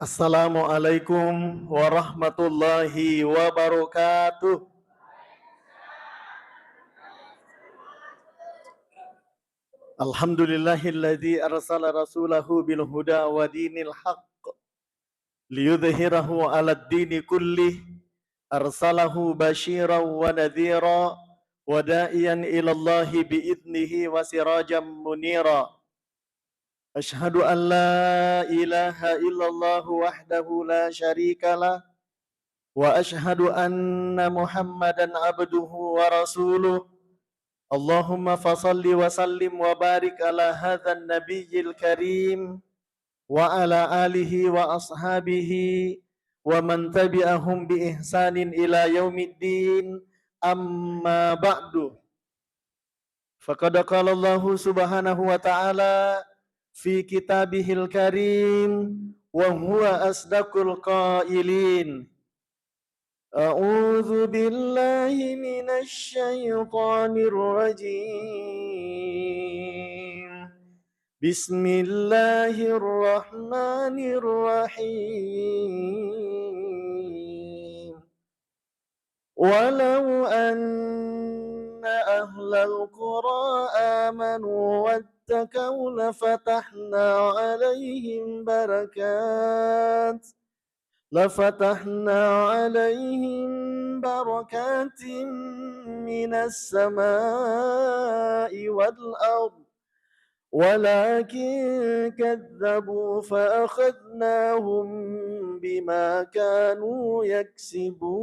Assalamualaikum warahmatullahi wabarakatuh. Alhamdulillahilladzi arsala rasulahu bil huda wa dinil haqq liyudhhirahu 'alad dini kullih arsalahu basyiran wa nadhira wa da'iyan ilallahi bi'idnihi wa sirajan munira. Ashhadu an la ilaha illallah wahdahu la syarikalah wa ashhadu anna Muhammadan abduhu wa rasuluh. Allahumma fasalli wa sallim wa barik ala hadzal nabiyil karim wa ala alihi wa ashabihi wa man tabi'ahum bi ihsanin ila yaumiddin, amma ba'du. Faqad qala Allah subhanahu wa ta'ala fi kitabihil karim wa huwa asdaqul qailin. أعوذ بالله من الشيطان الرجيم بسم الله الرحمن الرحيم ولو أن أهل القرى آمنوا واتقوا لفتحنا عليهم بركات من السماء والأرض ولكن كذبوا فأخذناهم بما كانوا يكسبون.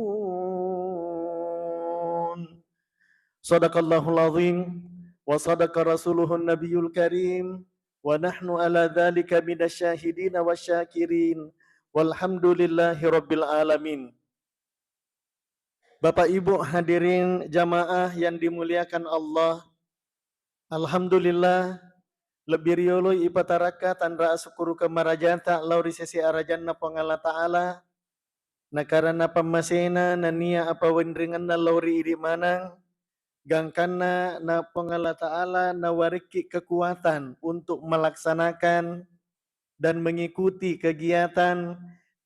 Sadaqallahul azim wa sadaqa rasuluhun nabiyul karim wa nahnu ala dzalika minasyahidin wasyakirin. Walhamdulillahi rabbil alamin. Bapak Ibu hadirin jamaah yang dimuliakan Allah, alhamdulillah lebih rioloi ipataraka tandra syukuru kemarajanta lauri sesi arajanna pangala ta'ala na karana pamasena na niya apa wendringan na lauri iri manang gangkana na pangala ta'ala na wariki kekuatan untuk melaksanakan dan mengikuti kegiatan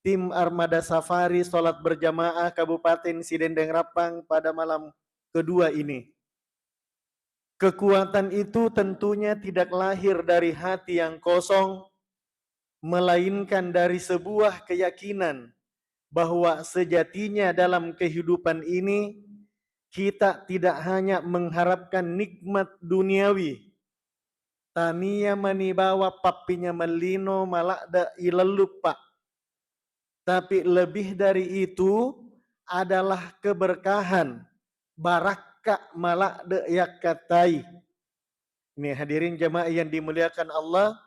tim Armada Safari Salat Berjamaah Kabupaten Sidendeng Rapang pada malam kedua ini. Kekuatan itu tentunya tidak lahir dari hati yang kosong, melainkan dari sebuah keyakinan bahwa sejatinya dalam kehidupan ini kita tidak hanya mengharapkan nikmat duniawi, tania manibawa papinya melino malakda ilalupa. Tapi lebih dari itu adalah keberkahan, barakah malakda yakatai. Ini hadirin jamaah yang dimuliakan Allah,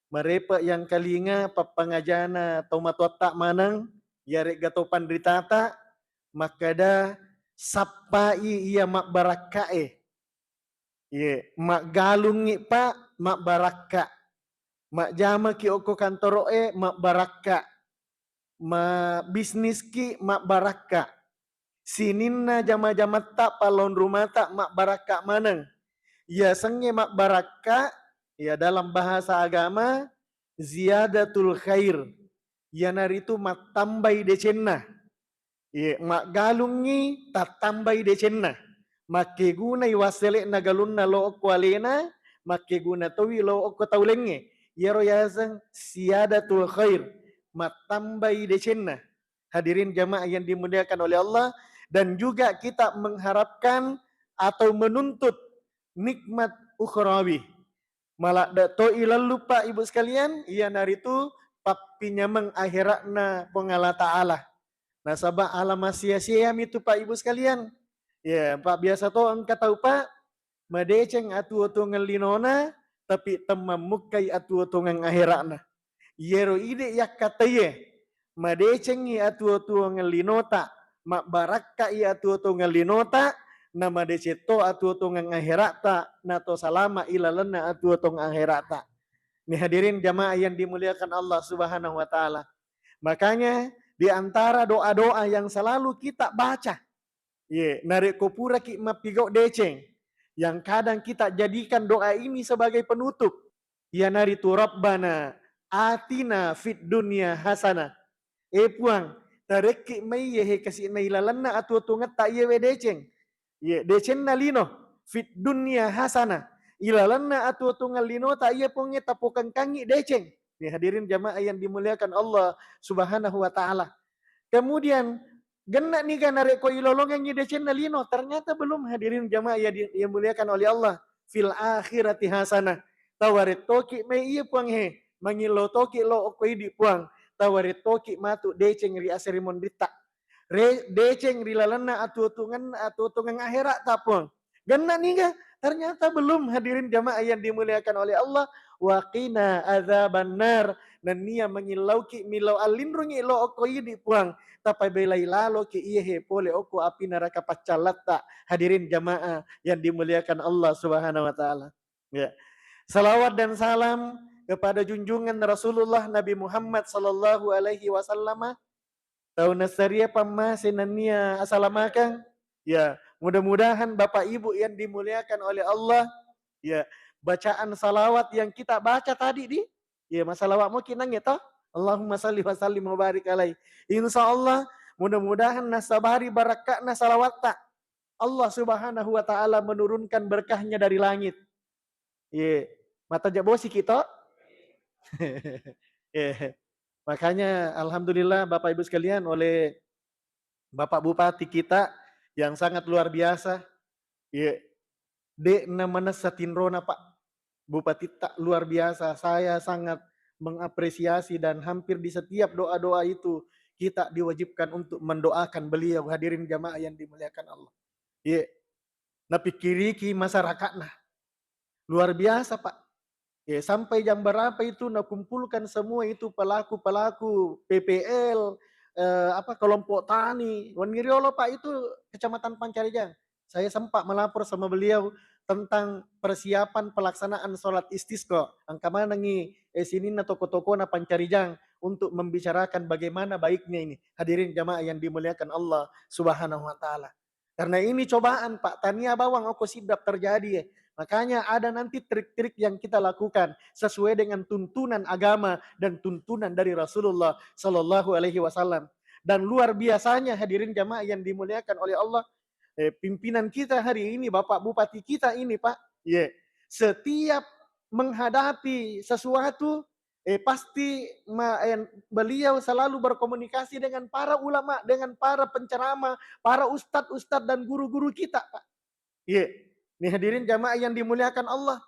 mereka yang kalinga papangajana atau matwatak manang, yarek gatopan ditata, makada sapai iya mak barakae. Ye, mak galungi pa mak baraka, mak jama ki oko kantoroe mak baraka, mak bisnis ki mak baraka, sininna jama-jama tak palon rumah tak mak baraka maneng. Ya senge mak baraka, ya dalam bahasa agama ziyadatul khair, ya naritu mak tambai decenna, ya mak galungi tak tambai decenna. Make guna iwasele na galun na lo kwalena, make guna tawi lo ko taulenge. Yaro yazang siyadatul khair, matambai decenna. Hadirin jamaah yang dimuliakan oleh Allah, dan juga kita mengharapkan atau menuntut nikmat ukhrawi. Malah dato ilal lupa ibu sekalian, iya naritu papinya mengakhiratna pengala ta'ala. Nah sabah alam sia-sia itu Pak Ibu sekalian. Ya, Pak biasa to engka tahu Pak, madeceng atu-atu ngelinona tapi temamukai atu-atu ngakhiratna. Yero ide yak kataye, madeceng i atu-atu ngelinota, mak baraka i atu-atu ngelinota, nama deceto atu-atu ngakhirata, nato salama ilalana atu-atu ngakhirata. Ini hadirin jamaah yang dimuliakan Allah Subhanahu wa taala. Makanya di antara doa-doa yang selalu kita baca, narik kopura ki mapigo deceng, yang kadang kita jadikan doa ini sebagai penutup, ya naritu Rabbana atina fid dunya hasanah. Puang, tareki mai ye kasih na ilalanna atu tungat tak ye we deceng. Ye deceng na lino fit dunya hasana. Ilalanna atu tungal lino tak ye ponge tapukan kangi deceng. Nih hadirin jamaah yang dimuliakan Allah Subhanahu wa taala. Kemudian genna nih kan narek ko ilolongan ye deceng na lino, ternyata belum hadirin jamaah yang dimuliakan oleh Allah. Fil akhirati hasana. Tawaret toki mai ye puang he. Mangilo toki lo okoi di puang. Tawaret toki matu deceng ri aserimon dita. Deceng ri lalana atu-tungan akhirat tapung. Genna nih ternyata belum hadirin jamaah yang dimuliakan oleh Allah. Wa qina adzabannar. Dan nia mangilauki milau alindrungi lo okoi di puang. Tapai belai lalo ki iye pole oko api neraka pacalatta. Hadirin jamaah yang dimuliakan Allah Subhanahu wa taala. Ya. Salawat dan salam kepada junjungan Rasulullah Nabi Muhammad sallallahu alaihi wasallam. Tahun nasaria pamasenania assalamualaikum. Ya, mudah-mudahan Bapak Ibu yang dimuliakan oleh Allah, ya, bacaan salawat yang kita baca tadi di, ya, masalawatmu kinang ya toh. Allahumma salli wa sallim wa barik alaih. Insyaallah mudah-mudahan nasabari barakatna salawat tak. Allah Subhanahu wa taala menurunkan berkahnya dari langit. Ye, mata jabosi kita. Makanya alhamdulillah Bapak Ibu sekalian oleh Bapak Bupati kita yang sangat luar biasa. Ya, de namanya Satinrona Pak Bupati tak luar biasa. Saya sangat mengapresiasi dan hampir di setiap doa-doa itu kita diwajibkan untuk mendoakan beliau. Hadirin jamaah yang dimuliakan Allah. Ya, napikiriki masyarakat nah. Luar biasa Pak. Ya, sampai jam berapa itu kumpulkan semua itu pelaku-pelaku PPL, kelompok tani. Wangiriolo Pak itu Kecamatan Pancarijang. Saya sempat melapor sama beliau tentang persiapan pelaksanaan sholat istisqa. Angka mana nih sini na toko-toko na Pancarijang untuk membicarakan bagaimana baiknya ini. Hadirin jamaah yang dimuliakan Allah Subhanahu wa taala. Karena ini cobaan Pak, tania bawang oko sidap terjadi ya. Makanya ada nanti trik-trik yang kita lakukan sesuai dengan tuntunan agama dan tuntunan dari Rasulullah Sallallahu Alaihi Wasallam. Dan luar biasanya hadirin jamaah yang dimuliakan oleh Allah, pimpinan kita hari ini, Bapak Bupati kita ini Pak, setiap menghadapi sesuatu, pasti beliau selalu berkomunikasi dengan para ulama, dengan para penceramah, para ustadz-ustadz dan guru-guru kita Pak. Nih hadirin jamaah yang dimuliakan Allah.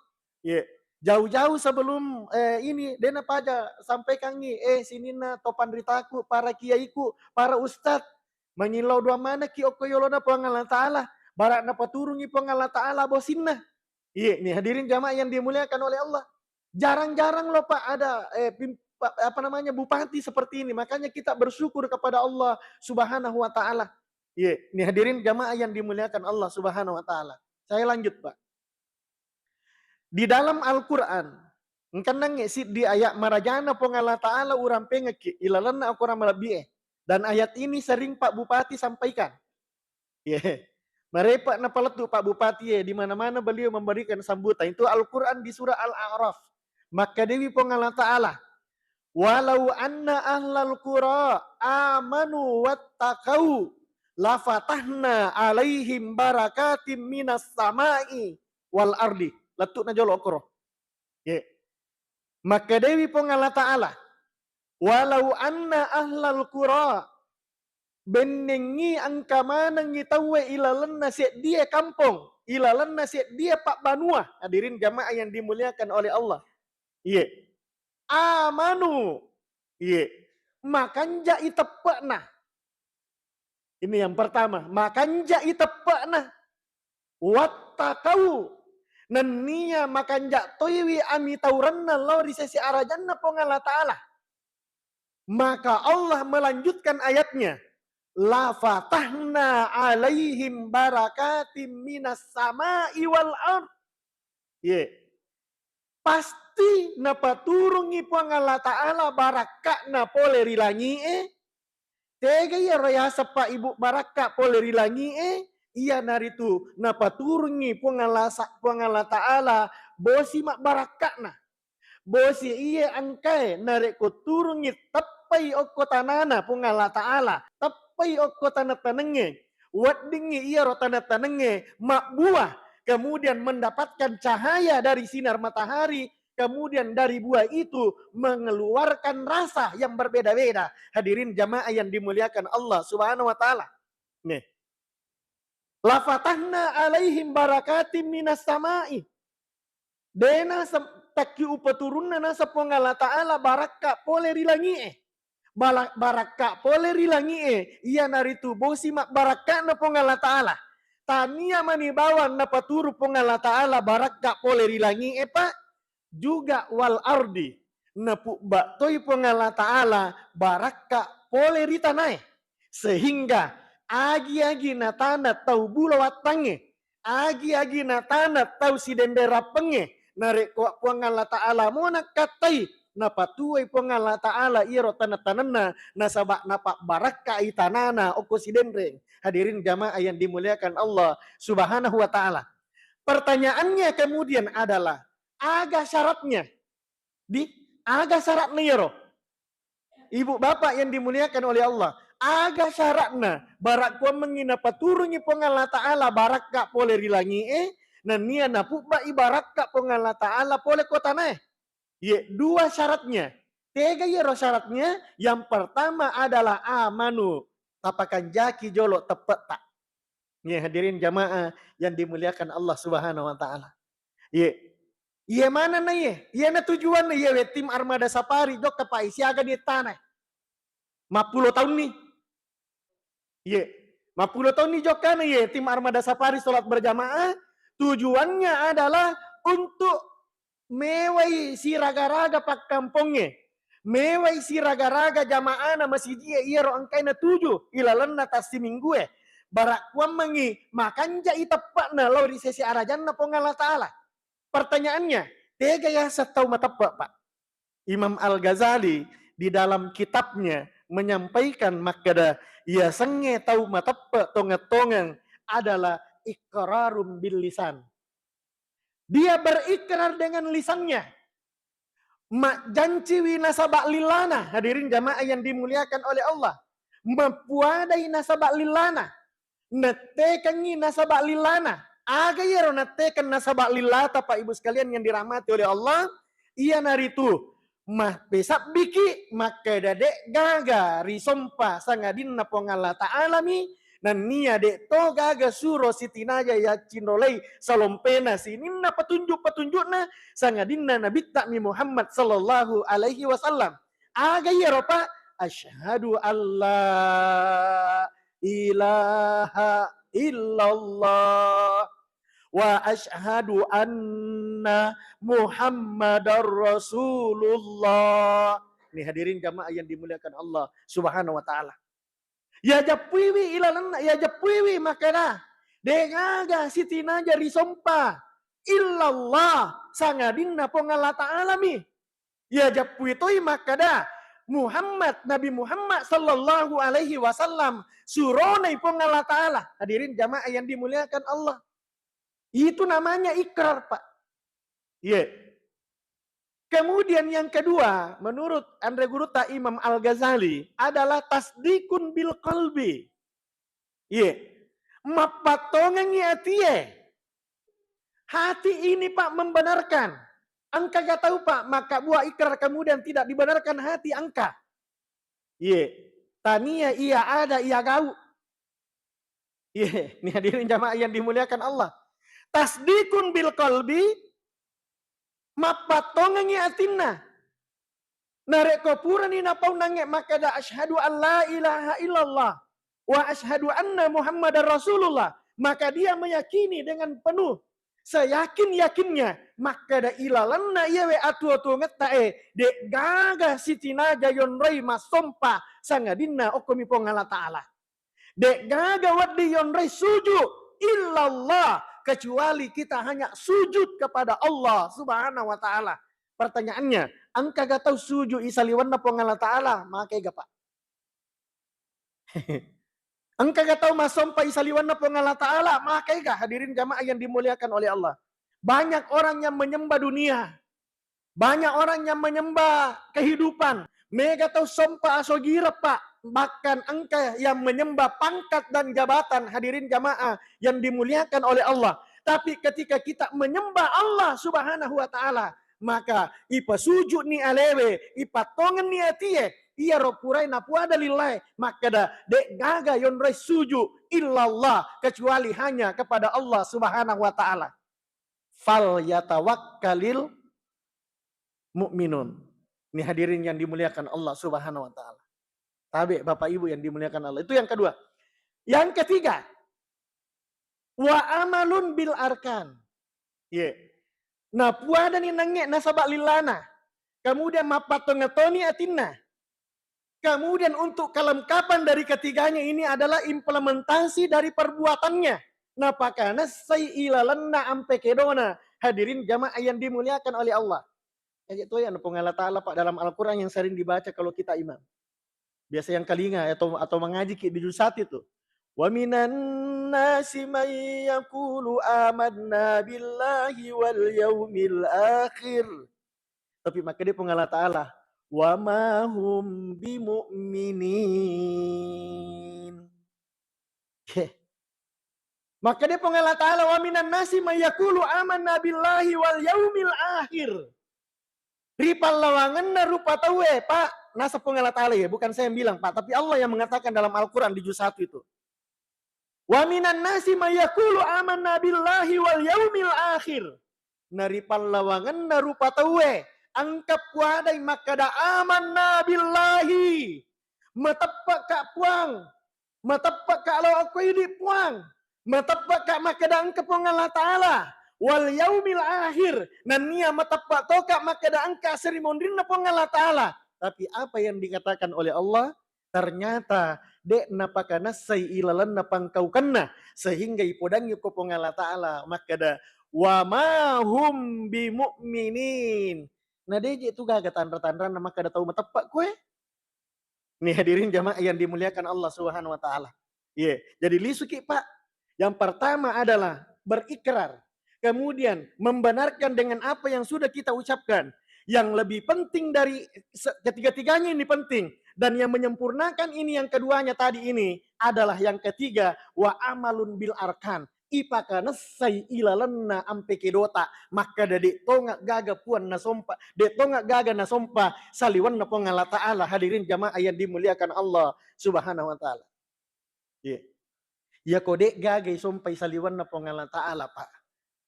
Jauh-jauh sebelum ini dena pada sampaikan nih sini na topan ritaku para kiaiku, para ustad mengilau dua mana ki okoyolona Allah taala, barak na paturungi Allah taala bosinna. Nih hadirin jamaah yang dimuliakan oleh Allah. Jarang-jarang loh Pak ada bupati seperti ini. Makanya kita bersyukur kepada Allah Subhanahu wa taala. Nih hadirin jamaah yang dimuliakan Allah Subhanahu wa taala. Saya lanjut Pak. Di dalam Al-Quran, engkanang di ayat marajana pongala ta'ala urang pengeki ilalanna aku ramalabie. Dan ayat ini sering Pak Bupati sampaikan. Merepak na paletu Pak Bupati di mana-mana beliau memberikan sambutan. Itu Al-Quran di surah Al-A'raf. Maka dewi pongala ta'ala. Walau anna ahlal qura amanu wattaqau lafatahna alaihim barakatim minas samai wal ardi. Letuk na jolo okoro. Maka dewi pongala ta'ala. Walau anna ahlal qura. Benengi angka mana ngitawe ilalan nasihat dia kampung. Ilalan nasihat dia Pak Banua. Hadirin jamaah yang dimuliakan oleh Allah. Amanu. Makanja itepakna. Ini yang pertama, makanja itepakna. Wattakau. Nania makanja toiwi ami tauranna lau di sesi arajanna pongala ta'ala. Maka Allah melanjutkan ayatnya. La fatahna alaihim barakatim minas sama'i wal ard. Pasti napaturungi pongala ta'ala barakakna pole rilangi Tega ya raya sepa ibu baraka pole rilangi iya naritu napaturungi pongala ta'ala bosi mak barakakna. Bosi iya angkai narek ko turungi tapai okko tanana pungala ta'ala. Tapai okko tanah tanenge. Wadingi iya ro tanah tanenge mak buah. Kemudian mendapatkan cahaya dari sinar matahari. Kemudian dari buah itu mengeluarkan rasa yang berbeda-beda. Hadirin jamaah yang dimuliakan Allah Subhanahu wa taala. Nih. Lafatahna alaihim barakatim minas samai. Dena taki upaturunna na sa pongala ta'ala barakka pole rilangi barakka pole rilangi iya naritu bosi mak barakka na pongala ta'ala tania manibawan na paturu pongala ta'ala barakka pole rilangi pak juga wal ardi na pukba toy pongala ta'ala barakka pole ritanai sehingga agi-agi na tanah tau bulawat tange agi-agi na tanah tau si dendera penge narek ko pangala ta'ala mo nakatai napatuay pangala ta'ala iro tanat-tanana nasaba napak barakka itanana o kusidendreng. Hadirin jamaah yang dimuliakan Allah Subhanahu wa taala. Pertanyaannya kemudian adalah aga syaratnya aga syaratnya iro. Ibu bapak yang dimuliakan oleh Allah, aga syaratna barak ko mengina paturungi pangala ta'ala barakka pole rilangi nan nia napuk ba ibarat kak pengala ta'ala pole kota nae. Ye, dua syaratnya. Tiga yero syaratnya. Yang pertama adalah amanu. Tapakan jaki jolo tepat tak. Ye, hadirin jamaah yang dimuliakan Allah Subhanahu wa taala. Ye. Ye mana na ye? Ye na tujuan na ye tim armada safari jok kapai siaga di tanah. 50 tahun nih. Ye. 50 tahun nih jok kan ye tim armada safari salat berjamaah. Tujuannya adalah untuk mewai si raga-raga pak kampungnya. Mewai si raga-raga jamaah na masjid iya ro angkaina 7 ilalan na tasi minggu barak kuam mangi makan ja itapak na lauri sesi arajan na pongala ta'ala. Pertanyaannya, tega ya setau matapak pak. Imam Al-Ghazali di dalam kitabnya menyampaikan makada ia senge tau matapak tonga-tongang adalah iqrarum bil lisan. Dia berikrar dengan lisannya. Mak janci nasabak lilana. Hadirin jamaah yang dimuliakan oleh Allah. Mempuadai nasabak lilana. Netekangi nasabak lilana. Aga yero netekan nasabak lilata Pak Ibu sekalian yang dirahmati oleh Allah. Ia naritu. Mah besap biki maka dadek gaga risompa sangadin na pongala ta'alami nan nia dek to gaga suro sitinaja ya cinolei salompena sini na petunjuk-petunjukna sangadinna nabi takmi Muhammad sallallahu alaihi wasallam aga ya ropa asyhadu alla ilaha illallah wa asyhadu anna Muhammadar Rasulullah. Ini hadirin jamaah yang dimuliakan Allah Subhanahu wa taala. Ya japuiwi ilalanna ya japuiwi makana dengaga sitina jari sompa illallah sangadinna pongala ta'alami. Ya japui toi makada Muhammad Nabi Muhammad sallallahu alaihi wasallam suronai pongala ta'ala. Hadirin jamaah yang dimuliakan Allah. Itu namanya ikrar, Pak. Yeah. Kemudian yang kedua, menurut Andre Guruta Imam Al-Ghazali adalah tasdikun bil qalbi. Yeah. Mapatongan hati. Hati ini Pak membenarkan. Angka gak tahu Pak, maka buah ikrar kemudian tidak dibenarkan hati angka. Yeah. Tania iya ada, iya gau. Yeah. Ini hadirin jamaah yang dimuliakan Allah. Tasdikun bil qalbi mapatongan atinna narek kopura ni napau nange maka da asyhadu an la ilaha illallah wa asyhadu anna Muhammadar Rasulullah maka dia meyakini dengan penuh seyakin-yakinnya maka da ilalanna iyawe atu-atu ngetae dek gaga sitina jayon rei masompa sangadinna okomi pongala ta'ala dek gaga waddi yon rei suju illallah kecuali kita hanya sujud kepada Allah Subhanahu wa taala. Pertanyaannya, angka gak tahu sujud isaliwanna pongala taala, makai gak Pak? Angka gak tahu masompa isaliwanna pongala taala, makai gak hadirin jamaah yang dimuliakan oleh Allah? Banyak orang yang menyembah dunia. Banyak orang yang menyembah kehidupan. Mega tahu sompa asogira Pak. Bahkan engkau yang menyembah pangkat dan jabatan, hadirin jamaah yang dimuliakan oleh Allah. Tapi ketika kita menyembah Allah subhanahu wa ta'ala, maka ipa sujud ni alewe, ipa tongen ni atie, ia ropurai napuada lillahi, maka da dek gaga yon rai sujud illallah, kecuali hanya kepada Allah subhanahu wa ta'ala. Fal yatawakkalil mu'minun. Ini hadirin yang dimuliakan Allah subhanahu wa ta'ala. Tabe Bapak Ibu yang dimuliakan Allah. Itu yang kedua. Yang ketiga, wa amalun bil arkan. Yeah. Nah puada ni nangek nasabak lilana. Kemudian mapatongetoni atinna. Kemudian untuk kelengkapan dari ketiganya ini adalah implementasi dari perbuatannya. Nah pakana sayyilalanna ampe kedona. Hadirin jamaah yang dimuliakan oleh Allah. Itu yang pengalat ta'ala Pak dalam Al-Quran yang sering dibaca kalau kita imam. Biasa yang kalinga atau mengaji di juz 1 itu. Wa minan nasi may yaqulu amanna billahi wal yaumil akhir. Tapi maka dia pengalat ta'ala, wa ma hum bimu'minin. Maka dia pengalat ta'ala, wa minan nasi may yaqulu amanna billahi wal yaumil akhir. Ripal lawangan na rupa tawe, Pak. Nasa pengalat ta'ala ya, bukan saya yang bilang Pak, tapi Allah yang mengatakan dalam Al-Quran di juz 1 itu. Wa minan nasi may yaqulu amanna billahi wal yaumil akhir. Naripal lawangan na rupa tawe, angkap wadai makada amanna billahi. Matapak kak puang, matapak kak law aku ini puang, matapak kak makada angkap pengalat ta'ala. Wal yaumil akhir. Nania matapak toka makada angka serimondrin na pengalat ta'ala. Tapi apa yang dikatakan oleh Allah, ternyata dek napakana sayyilalan napangkaukanna, sehingga ipodangi ko pengala ta'ala, maka da wa ma hum bimu'minin. Nah deje itu gaga tandra-tandra nama kada tahu matepak kue. Nih hadirin jamaah yang dimuliakan Allah subhanahu wa ta'ala. Yeah. Jadi lisuki Pak, yang pertama adalah berikrar, kemudian membenarkan dengan apa yang sudah kita ucapkan. Yang lebih penting dari ketiga-tiganya ini penting. Dan yang menyempurnakan ini yang keduanya tadi ini adalah yang ketiga. Wa amalun bil arkan. Ipakana sayyilalanna ampe kedota. Maka dek tongak gaga puan na sompa. Dek tongak gaga na sompa. Saliwan na pengala ta'ala. Hadirin jamaah yang dimuliakan Allah subhanahu wa ta'ala. Yeah. Ya kodek gaga sompai saliwan na pengala ta'ala Pak.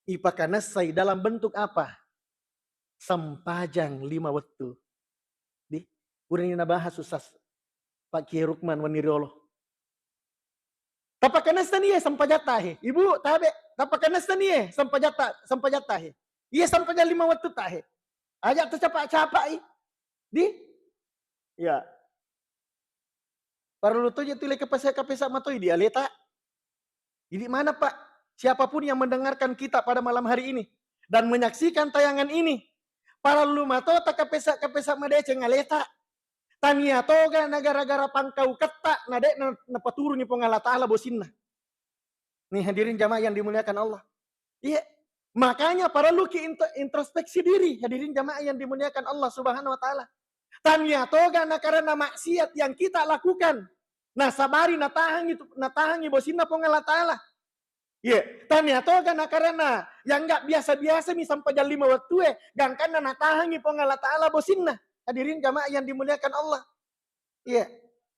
Ipakana say dalam bentuk apa? Sampajang 5 waktu. Di urang nabahas susas Pak Kiai Rukman Waniriolo. Tapakanas tani sampajata he. Ibu tabe tapakanas tani sampajata he. Iya sampaja 5 waktu tahe. Ajak tercapak-capak di ya. Perlu tu je tule kepesa matoi dia leta. Jadi mana Pak? Siapapun yang mendengarkan kita pada malam hari ini dan menyaksikan tayangan ini, para lumato tak kapesa madece ngaleta. Tania toga negara-gara pangkau ketak nadek na paturu ni pengala ta'ala bosinna. Nih hadirin jamaah yang dimuliakan Allah. Iya. Makanya para luki introspeksi diri, hadirin jamaah yang dimuliakan Allah subhanahu wa ta'ala. Tania toga na karena maksiat yang kita lakukan. Nah sabari natahangi bosinna pengala ta'ala. Iya, tanya toga na karena yang enggak biasa-biasa mi sampai jam 5 waktu gangkan na tahangi pengala ta'ala bosinna. Hadirin jamaah yang dimuliakan Allah. Iya.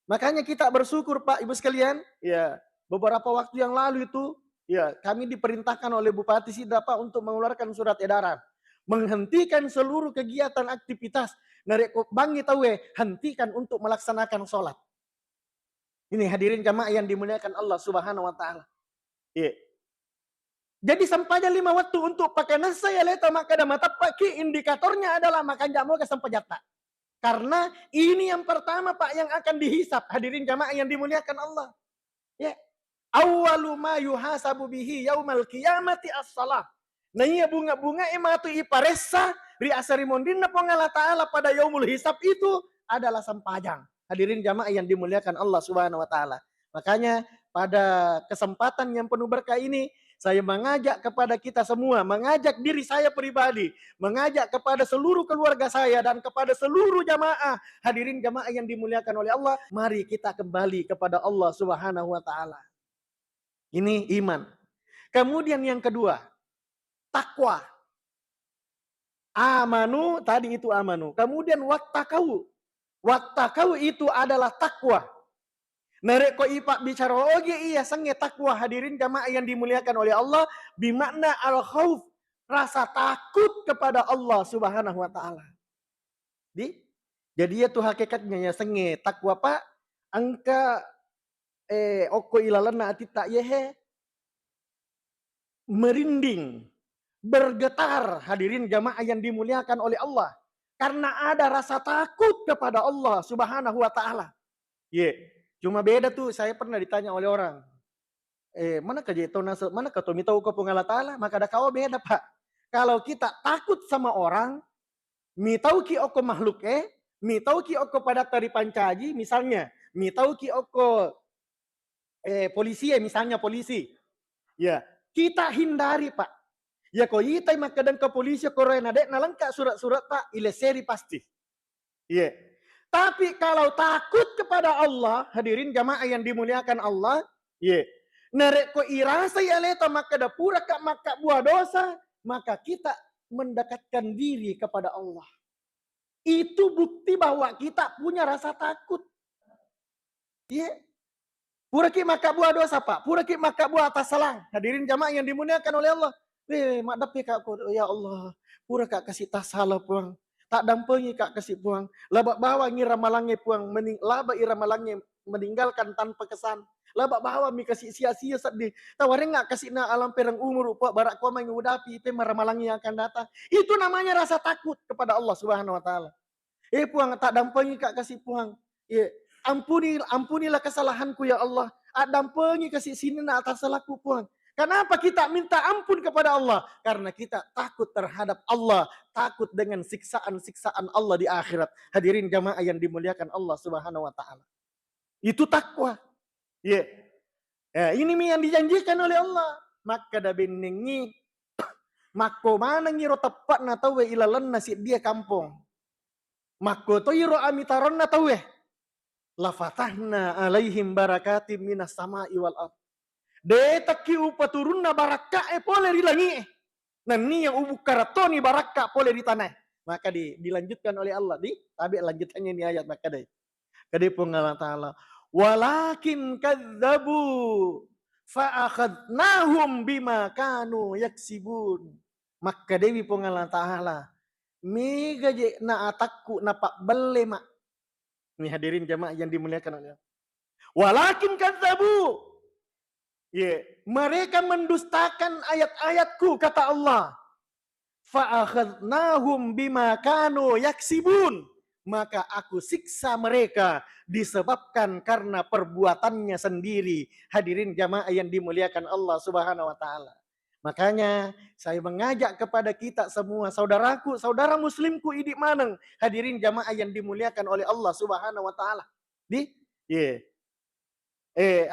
Makanya kita bersyukur Pak Ibu sekalian, ya, beberapa waktu yang lalu itu, ya, kami diperintahkan oleh Bupati Sidrap untuk mengeluarkan surat edaran, menghentikan seluruh kegiatan aktivitas narek bangi tahu hentikan untuk melaksanakan sholat. Ini hadirin jamaah yang dimuliakan Allah Subhanahu wa taala. Iya. Jadi sampainya 5 waktu untuk pakai nasa ya leta maka ada mata pakai indikatornya adalah makan jamu ke sampajata. Karena ini yang pertama Pak yang akan dihisap hadirin jamaah yang dimuliakan Allah. Ya. Awwalu ma yuhasabu bihi yaumal qiyamati as-shalah. Nah iya bunga-bunga ematu iparesa ri asari mondinna pengala ta'ala pada yaumul hisab itu adalah sampajang. Hadirin jamaah yang dimuliakan Allah Subhanahu wa taala. Makanya pada kesempatan yang penuh berkah ini Saya mengajak kepada kita semua, mengajak diri saya pribadi, mengajak kepada seluruh keluarga saya dan kepada seluruh jamaah, hadirin jamaah yang dimuliakan oleh Allah, mari kita kembali kepada Allah Subhanahu wa taala. Ini iman. Kemudian yang kedua, takwa. Amanu, tadi itu amanu. Kemudian wattakau. Wattakau itu adalah takwa. Narek ko ipak bicara oge iya sange takwa, hadirin jamaah yang dimuliakan oleh Allah, bimakna al-khauf, rasa takut kepada Allah Subhanahu wa taala. Jadi itu hakikatnya ya sange takwa pak angka oko ilalana atita yehe merinding, bergetar, hadirin jamaah yang dimuliakan oleh Allah, karena ada rasa takut kepada Allah Subhanahu wa taala. Cuma beda tuh, saya pernah ditanya oleh orang, mana kau tahu kau Allah Ta'ala, maka ada kau beda pak. Kalau kita takut sama orang, mi tahu ki oko makhluk mi tahu ki oko pada tari pancaji misalnya, mi tahu ki oko polisi misalnya polisi. Ya, kita hindari pak. Ya kau itai makadang ke polisi korena dek nalangka surat-surat pak ileseri pasti. Tapi kalau takut kepada Allah, hadirin jamaah yang dimuliakan Allah, narek ko irasa ya leta maka dapura kak maka buah dosa, maka kita mendekatkan diri kepada Allah. Itu bukti bahwa kita punya rasa takut. Pura ki maka buah dosa pak, pura ki maka buah atas salah. Hadirin jamaah yang dimuliakan oleh Allah. Mak dapi kak ya Allah, pura kak kasih tas salah puang. Tak dampengi kak kasih puang. Labak bawa ngira malangnya puang. Laba ira malangnya meninggalkan tanpa kesan. Labak bawa mi kasih sia-sia sedih. Tawarin nggak kasih na alam perang umur upah barak kau mengudapi pe malangnya akan datang. Itu namanya rasa takut kepada Allah Subhanahu wa taala. Puang tak dampengi kak kasih puang. Ampunilah kesalahanku ya Allah. Dampengi kasih sini na atas salahku puang. Kenapa kita minta ampun kepada Allah? Karena kita takut terhadap Allah, takut dengan siksaan-siksaan Allah di akhirat. Hadirin jamaah yang dimuliakan Allah Subhanahu wa taala. Itu takwa. Ini yang dijanjikan oleh Allah. Maka da benengi mako mana ngiro tepat na tahu ilalan nasi dia kampung. Mako to iro amitaron na tahu lafatahna alaihim barakatim minas sama'i wal ardh. De taki upaturunna baraka pole di langit. Nani yang ubu karatoni baraka pole di tanah. Maka dilanjutkan oleh Allah tapi lanjutannya ini ayat maka deh. Kade Allah Ta'ala. Walakin kadzabu fa'akhadnahum bima kanu yaksibun. Maka dewi Allah Ta'ala. Mi gaje na atakku na pak bele mak. Ini hadirin jamaah yang dimuliakan oleh Allah. Walakin kadzabu. Mereka mendustakan ayat-ayatku kata Allah. Fa'akhadnahum bima kanu yaksibun. Maka aku siksa mereka disebabkan karena perbuatannya sendiri. Hadirin jamaah yang dimuliakan Allah Subhanahu wa taala. Makanya saya mengajak kepada kita semua, saudaraku, saudara muslimku idik maneng, hadirin jamaah yang dimuliakan oleh Allah Subhanahu wa taala.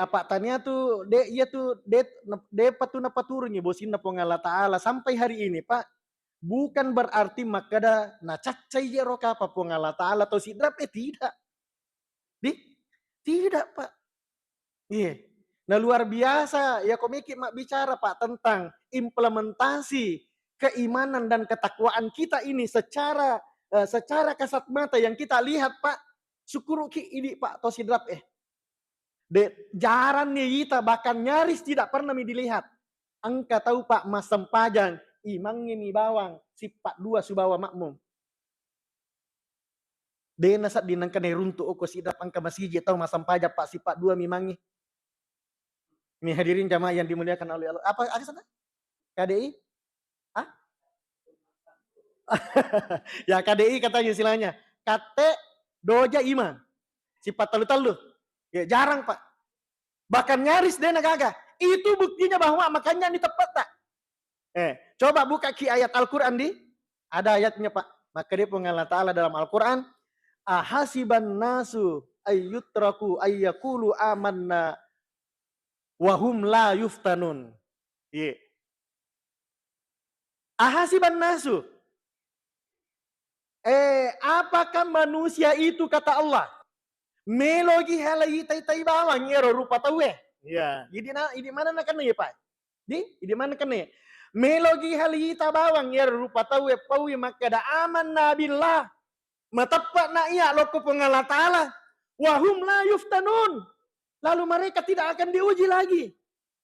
Apa tanya tuh de patuna paturnya bosin na Allah Ta'ala sampai hari ini Pak, bukan berarti makada na cacai jero kapa Allah Ta'ala atau sidrap tidak. Tidak Pak. Nah luar biasa ya komiki mak bicara Pak tentang implementasi keimanan dan ketakwaan kita ini secara kasat mata yang kita lihat Pak. Syukur ki ini Pak atau sidrap jarang nih kita bahkan nyaris tidak pernah dilihat. Angka tahu Pak mas sempajang imang ini bawang sifat dua subawa makmum. Dena saat dinangkan runtuk oko sidap angka masih tahu mas sempajang Pak sifat dua mimangi. Ini hadirin jamaah yang dimuliakan oleh Allah. Apa ada sana? KDI? Ya KDI katanya istilahnya. Kate doja ima. Sifat talu-talu. Ya jarang Pak. Bahkan nyaris dia gagah. Itu buktinya bahwa makanya ini tepat tak? Coba buka ki ayat Al-Quran ada ayatnya Pak. Maka dia Allah Ta'ala dalam Al-Quran. Ahasiban nasu ayyutraku ayyakulu amanna wahum la yuftanun. Iya. Ahasiban nasu. Apakah manusia itu kata Allah? Melogi halai tai bawang ya rupa tahu eh. Ya, ini mana nak kena ya Pak? Di mana kena? Melogi halai ta bawang ya rupa tahu eh pau maka da aman nabillah. Matapat na iya loko pengalat ta'ala. Wahum la yuftanun. Lalu mereka tidak akan diuji lagi.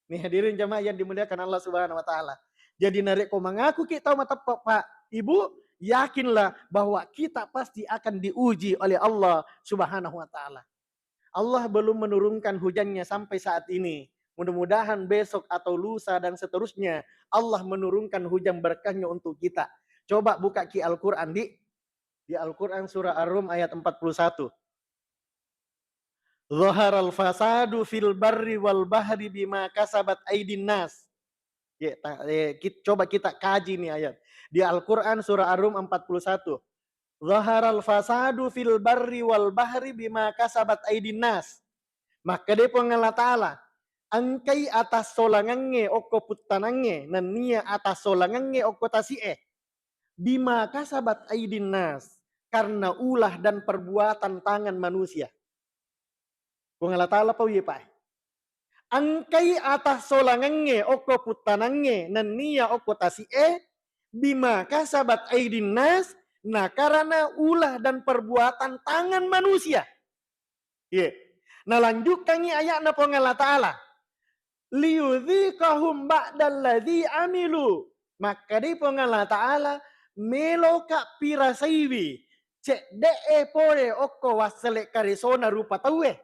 Nih hadirin jamaah yang dimuliakan Allah Subhanahu wa taala. Jadi narek ko mengaku kita mata Pak Ibu, yakinlah bahwa kita pasti akan diuji oleh Allah Subhanahu wa taala. Allah belum menurunkan hujannya sampai saat ini. Mudah-mudahan besok atau lusa dan seterusnya Allah menurunkan hujan berkahnya untuk kita. Coba buka ki Al-Qur'an di Al-Qur'an surah Ar-Rum ayat 41. Zaharal fasadu fil barri wal bahri bima kasabat aydin nas. Coba kita kaji nih ayat. Di Al-Quran surah Ar-Rum 41. Zaharal fasadu fil barri wal bahri bima kasabat aydin nas. Maka dia pengalat ta'ala. Angkai atas solangannya oko puttanannya. Nania atas solangannya oko tasi'eh. Bima kasabat aydin nas. Karena ulah dan perbuatan tangan manusia. Pengalat ta'ala pau ye Pak. Angkai atas solangannya oko putanannya nania oko tasi'e bima kasabat aidin nas nah karena ulah dan perbuatan tangan manusia. Iya. Nah lanjutkan ayat na pengalat ta'ala. Liyudhikahum ba'dalladzi amilu. Maka di pengalat ta'ala meloka pirasaiwi. Cek de'e pore oko waselek karisona rupa tauwe.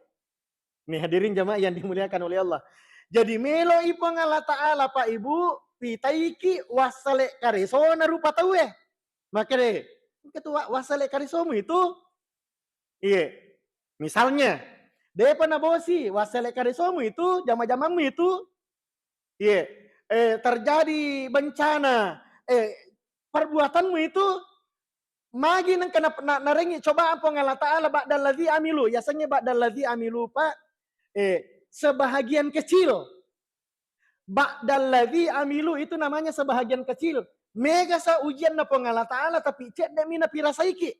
Nih hadirin jamaah yang dimuliakan oleh Allah. Jadi melo ipong Allah Ta'ala Pak Ibu, pitaiki wasale karisona rupa tahu eh. Maka deh, ketua wasale karisomu itu, iya. Misalnya, depa nabosi wasale karisomu itu, jama-jamamu itu, iya. Terjadi bencana, perbuatanmu itu, magi nang kena narengi coba apa Allah Ta'ala ba'dallazi amilu. Biasanya ba'dallazi amilu Pak, sebahagian kecil. Ba'dallazi amilu itu namanya sebahagian kecil. Mega sa ujian na pengala ta'ala tapi cek demi na pirasaiki.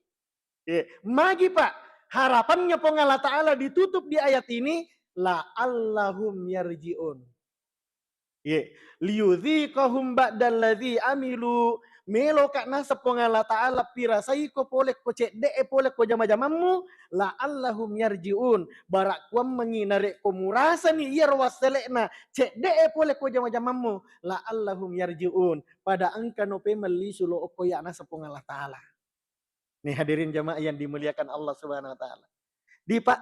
Magi Pak, harapannya pengala ta'ala ditutup di ayat ini la'allahum yarji'un. Liyudhikahum ba'dallazi amilu melo kak nasa pengala ta'ala pirasai ko polek ko cek de'e polek ko jama-jamamu la'allahum yarji'un barak kuam menginare ko murasa ni iya rawaselekna cek de'e polek ko jama-jamamu la'allahum yarji'un pada angka no pe melisu lo oko ya nasa pengala ta'ala. Nih hadirin jamaah yang dimuliakan Allah Subhanahu wa taala. Di Pak,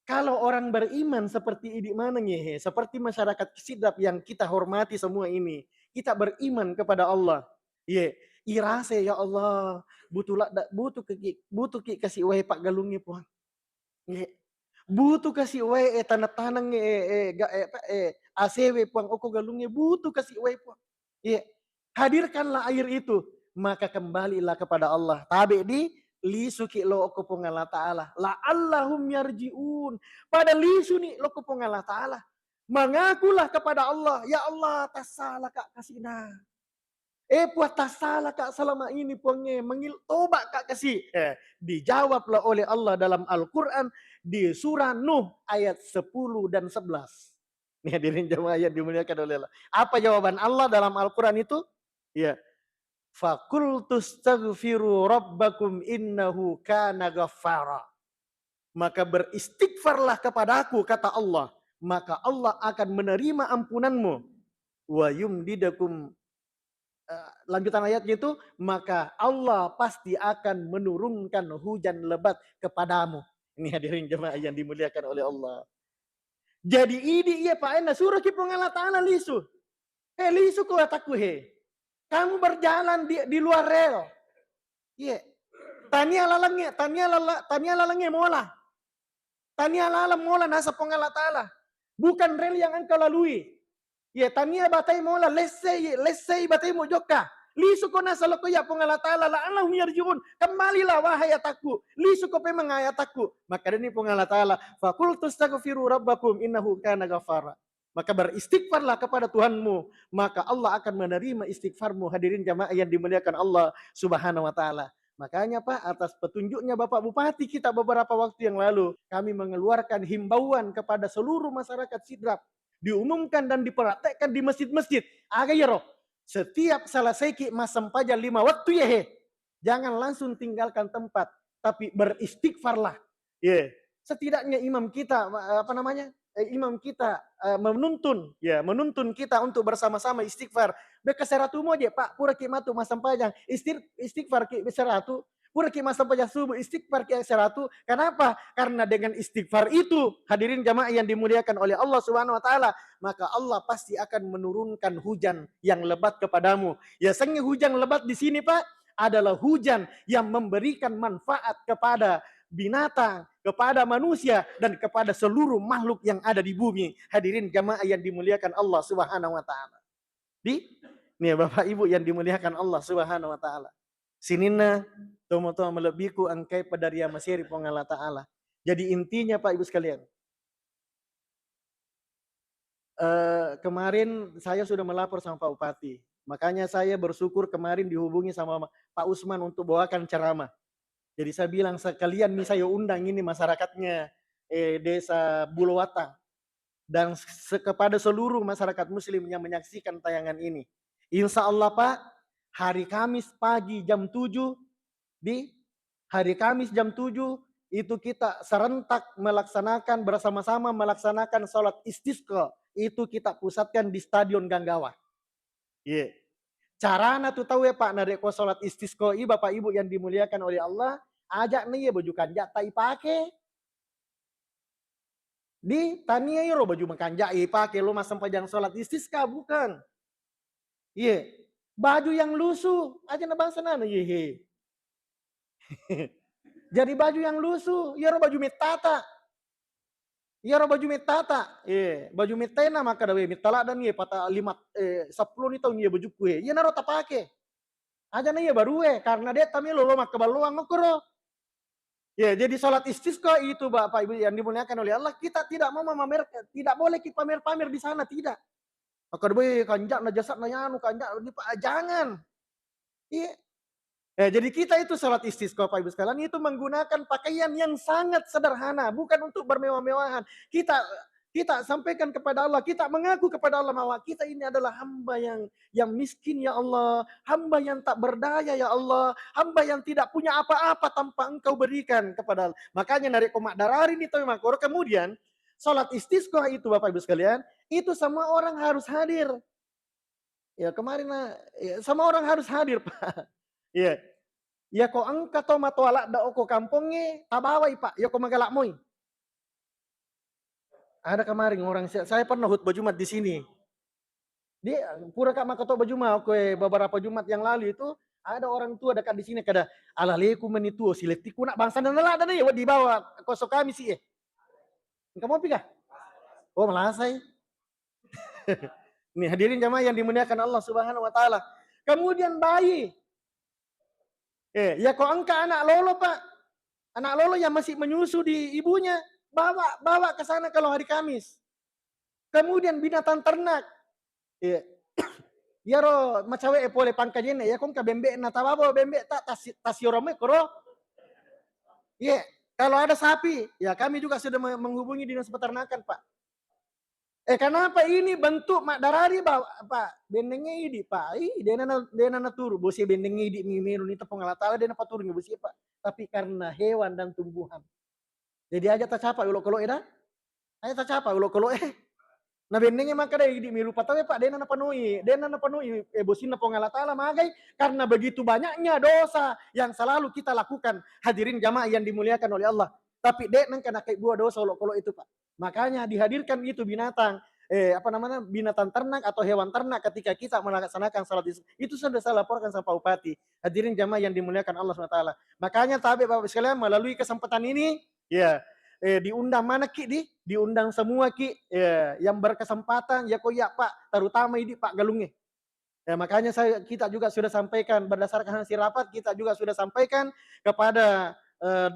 kalau orang beriman seperti ini mana ngehe, seperti masyarakat sidap yang kita hormati semua ini, kita beriman kepada Allah. Ye, irase ya Allah, butuh ki kasih wae Pak galungnya puan. Ye, butuh kasih wae tanah-tanang ACW puan oko galungnya butuh kasih wae puan. Ye, hadirkanlah air itu, maka kembalilah kepada Allah. Tabe di lisuki lo ko pongala ta'ala la allahum yarjiun pada lisu ni lo ko pongala ta'ala mengakulah kepada Allah ya Allah tasala kak kasina puat tasala kak selama ini puangnya mengil tobat kak kasih dijawablah oleh Allah dalam Al-Quran di surah Nuh ayat 10 dan 11. Nih hadirin jamaah yang dimuliakan oleh Allah, apa jawaban Allah dalam Al-Quran itu? Ya, fakultus taghfiru rabbakum innahu kana ghaffara. Maka beristighfarlah kepadaku kata Allah, maka Allah akan menerima ampunanmu. Wa yumdidakum, lanjutan ayatnya itu, maka Allah pasti akan menurunkan hujan lebat kepadamu. Ini hadirin jemaah yang dimuliakan oleh Allah. Jadi ini iya Pak Ena suruh ki pengala ta'ala lisu. Lisu ko ataku he. Kamu berjalan di luar rel. Iya. Tania lalangnya mola. Tania lalang mola nasa pengala ta'ala. Bukan rel yang engkau lalui. Iya, tania batai mola. Let's say batai mo joka. Lisu ko nasa loko ya pengala ta'ala. La'alahum yarji'un. Kembalilah wahai ataku. Lisu ko pe mengayataku. Maka ini pengala ta'ala. Fakultus taghfiru rabbakum innahu kana ghafara. Maka beristighfarlah kepada Tuhanmu, maka Allah akan menerima istighfarmu. Hadirin jamaah yang dimuliakan Allah Subhanahu wa taala. Makanya Pak, atas petunjuknya Bapak Bupati kita beberapa waktu yang lalu, kami mengeluarkan himbauan kepada seluruh masyarakat Sidrap, diumumkan dan dipraktekkan di masjid-masjid. Aga ya roh, setiap selesai ki masam paja 5 waktu ya he, jangan langsung tinggalkan tempat, tapi beristighfarlah. Ya, setidaknya imam kita imam kita menuntun kita untuk bersama-sama istighfar. Beka seratu mo je Pak, pura ki matu masam pajang istighfar ki seratu, pura ki masam pajang subuh istighfar ki seratu. Kenapa? Karena dengan istighfar itu, hadirin jamaah yang dimuliakan oleh Allah Subhanahu wa taala, maka Allah pasti akan menurunkan hujan yang lebat kepadamu. Ya, sengnya hujan lebat di sini Pak adalah hujan yang memberikan manfaat kepada binatang, kepada manusia, dan kepada seluruh makhluk yang ada di bumi. Hadirin jamaah yang dimuliakan Allah Subhanahu wa taala. Nih Bapak Ibu yang dimuliakan Allah Subhanahu wa taala. Sinina tomo-tomo melebiku angkai padaria masiri pengala taala. Jadi intinya Pak Ibu sekalian, kemarin saya sudah melapor sama Pak Bupati. Makanya saya bersyukur kemarin dihubungi sama Pak Usman untuk bawakan ceramah. Jadi saya bilang sekalian nih saya undang ini masyarakatnya desa Bulawatang dan kepada seluruh masyarakat muslim yang menyaksikan tayangan ini. Insya Allah Pak, hari Kamis pagi jam 7 itu kita serentak melaksanakan bersama-sama melaksanakan sholat istisqa. Itu kita pusatkan di Stadion Ganggawa. Iya. Carana tuh tahu ya Pak, nareko sholat istisqa Bapak Ibu yang dimuliakan oleh Allah, ajak nih ya baju kanjak tai pake. Di tania ya lo baju kanjak pake lo masam pajang sholat istisqa bukan. Iya. Baju yang lusuh aja na bangsa nana ye. Jadi baju yang lusuh, ya ro baju metata. Ya ro baju metata, baju metena maka dawe metala dan ye pata 10 nih tahun ye baju kue. Ya naro tapake. Aja na ye baru karena dia tamilo lo mak kebaluang ngokoro. Ya, jadi sholat istisqa itu Bapak Ibu yang dimuliakan oleh Allah, kita tidak mau memamerkan, tidak boleh kita pamer-pamer di sana, tidak. Maka dawe kanjak na jasad na yanu kanjak jangan. Iya. Jadi kita itu sholat istisqa Bapak Ibu sekalian itu menggunakan pakaian yang sangat sederhana, bukan untuk bermewah-mewahan. Kita sampaikan kepada Allah, kita mengaku kepada Allah bahwa kita ini adalah hamba yang miskin ya Allah, hamba yang tak berdaya ya Allah, hamba yang tidak punya apa-apa tanpa Engkau berikan kepada Allah. Makanya dari komak darari ini tahu makor kemudian sholat istisqa itu Bapak Ibu sekalian, itu semua orang harus hadir. Ya kemarin ya, semua orang harus hadir Pak. Iya. Ya kok angka to matuala da oko kampungnya tabawai Pak, ya kok magalak moy. Ada kemarin orang saya pernah khutbah Jumat di sini. Dia pura kak makato Jumat, beberapa Jumat yang lalu itu ada orang tua dekat di sini kada alaleku menituo siletiku nak bangsa dan nela ada ya di bawah kosok kami sih. Kamu mau pikah? Oh melasai. Nih hadirin jamaah yang dimuliakan Allah Subhanahu wa taala. Kemudian bayi. Ya kok angka anak lolo Pak. Anak lolo yang masih menyusu di ibunya, bawa ke sana kalau hari Kamis. Kemudian binatang ternak. Ya ro macawe pole pangkajene ya kong ka bembe na tababo bembe tak tasiorome koro. Iya, kalau ada sapi, ya kami juga sudah menghubungi dinas peternakan Pak. Kenapa ini bentuk mak darari Pak? Bendengnya ini Pak. Dena turu, bosi bendengnya ini mimiru ni tepung alatala dena paturun bosi Pak. Tapi karena hewan dan tumbuhan. Jadi aja tak capa ulo kolo eda. Aja tak capa ulo kolo Nah bendengnya maka dari di milu patawe Pak dena na penuhi bosi na pengalatala magai karena begitu banyaknya dosa yang selalu kita lakukan. Hadirin jamaah yang dimuliakan oleh Allah. Tapi dek nang kena kayak buah dosa ulo kolo itu Pak. Makanya dihadirkan itu binatang binatang ternak atau hewan ternak ketika kita melaksanakan salat itu sudah saya laporkan sama Pak Bupati. Hadirin jamaah yang dimuliakan Allah SWT. Makanya Bapak sekalian melalui kesempatan ini ya diundang mana Ki diundang semua Ki ya, yang berkesempatan ya kok ya Pak terutama ini Pak Galungnya. Ya makanya kita juga sudah sampaikan berdasarkan hasil rapat kita juga sudah sampaikan kepada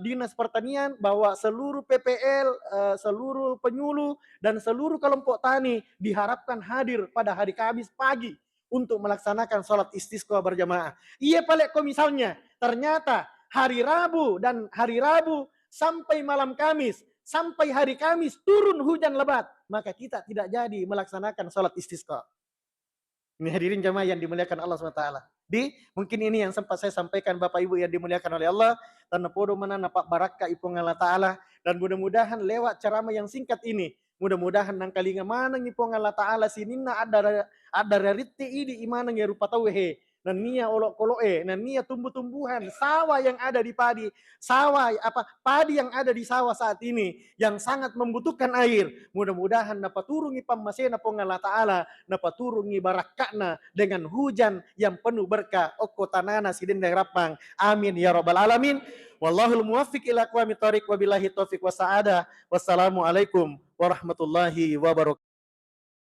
Dinas Pertanian bahwa seluruh PPL, seluruh penyuluh dan seluruh kelompok tani diharapkan hadir pada hari Kamis pagi untuk melaksanakan sholat istisqa berjamaah. Iya Pak Lekko misalnya, ternyata hari Rabu dan hari Rabu sampai malam Kamis, sampai hari Kamis turun hujan lebat, maka kita tidak jadi melaksanakan sholat istisqa. Ini hadirin jamaah yang dimuliakan Allah SWT. Mungkin ini yang sempat saya sampaikan Bapak Ibu yang dimuliakan oleh Allah. Tanah podo mana Pak barakah ipung Allah Ta'ala. Dan mudah-mudahan lewat ceramah yang singkat ini, mudah-mudahan nangkalinga mana ipung Allah Ta'ala sinina ada rariti ini imanang ya rupa tauhe. Dan nia olok-koloe, dan nia tumbuh-tumbuhan, sawah yang ada di padi yang ada di sawah saat ini, yang sangat membutuhkan air. Mudah-mudahan dapat turungi pamasena pong Allah Ta'ala, dapat turungi barakakna dengan hujan yang penuh berkah. Okko tanana sidendang rapang. Amin ya rabbal alamin. Wallahul muwaffiq ila aqwamit thoriq wabillahi taufiq wa sa'adah. Wassalamualaikum warahmatullahi wabarakatuh.